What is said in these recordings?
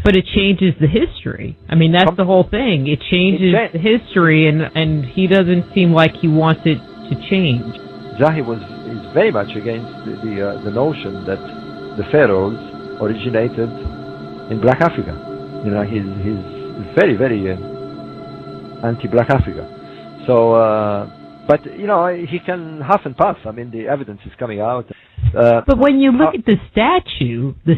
But it changes the history. I mean, that's the whole thing. It changes the history, and he doesn't seem like he wants it to change. Zahi is very much against the notion that the pharaohs originated in Black Africa. You know, he's very, very anti-Black Africa. So, but you know, he can huff and puff. I mean, the evidence is coming out. But when you look at the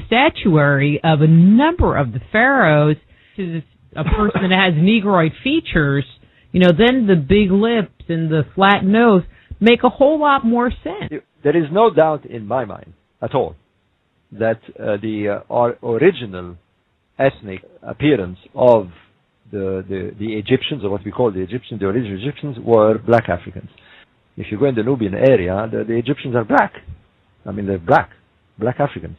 statuary of a number of the pharaohs, is a person that has Negroid features, you know, then the big lips and the flat nose make a whole lot more sense. There is no doubt in my mind at all that the original ethnic appearance of the Egyptians, or what we call the Egyptians, the original Egyptians, were Black Africans. If you go in the Nubian area, the Egyptians are black. I mean, they're black Africans.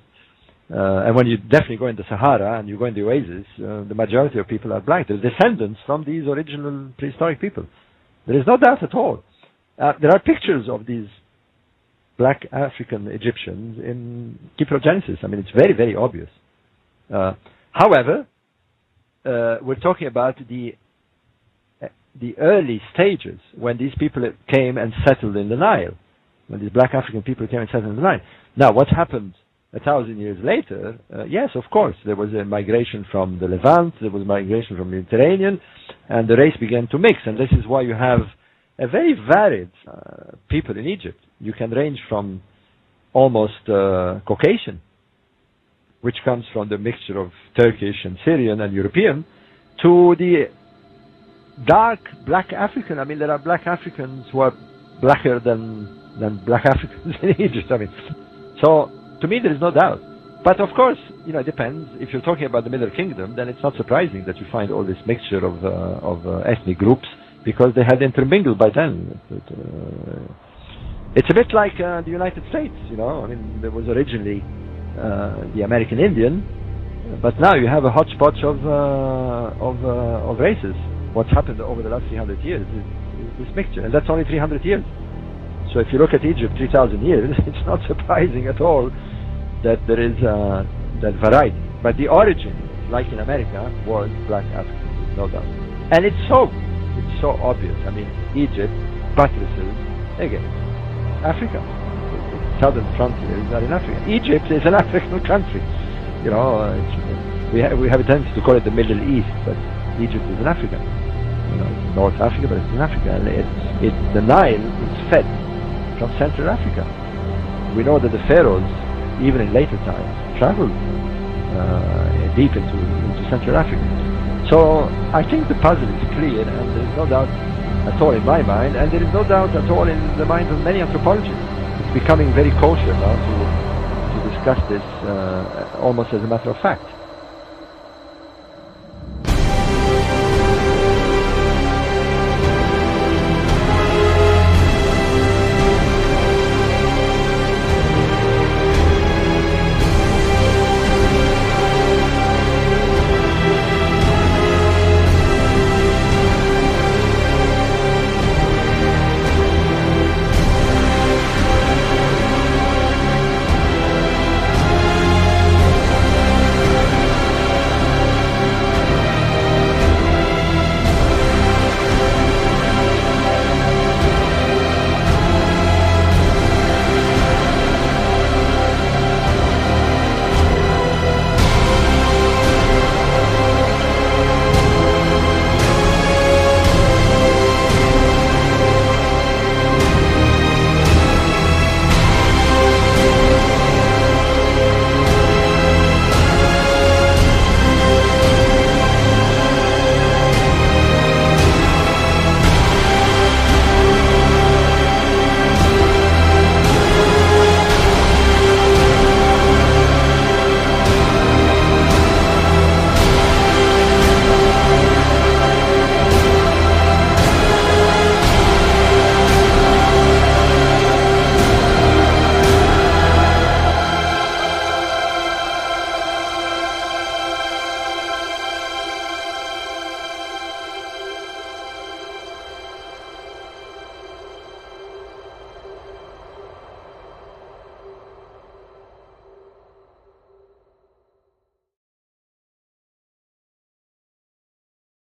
And when you definitely go in the Sahara and you go in the oasis, the majority of people are black. They're descendants from these original prehistoric people. There is no doubt at all. There are pictures of these black African Egyptians in Kyprogenesis. I mean, it's very, very obvious. However, we're talking about the early stages when these people came and settled in the Nile, when these black African people came and settled in the Nile. Now, what happened 1,000 years later? Yes, of course, there was a migration from the Levant, there was migration from the Mediterranean, and the race began to mix. And this is why you have a very varied people in Egypt. You can range from almost Caucasian, which comes from the mixture of Turkish and Syrian and European, to the dark black African. I mean, there are black Africans who are blacker than black Africans in Egypt. I mean, so to me there is no doubt. But of course, you know, it depends. If you're talking about the Middle Kingdom, then it's not surprising that you find all this mixture of ethnic groups, because they had intermingled by then. It's a bit like the United States, you know. I mean, there was originally the American Indian, but now you have a hodgepodge of races. What's happened over the last 300 years is this mixture, and that's only 300 years. So if you look at Egypt 3,000 years, it's not surprising at all that there is that variety. But the origin, like in America, was black Africans, no doubt. And it's so obvious. I mean, Egypt buttresses against Africa. The southern frontiers are in Africa. Egypt is an African country. You know, we have a tendency to call it the Middle East, but Egypt is in Africa. You know, it's North Africa, but it's in Africa. And the Nile is fed from Central Africa. We know that the pharaohs, even in later times, traveled deep into Central Africa. So I think the puzzle is clear, and there is no doubt at all in my mind, and there is no doubt at all in the minds of many anthropologists. It's becoming very kosher now to discuss this almost as a matter of fact.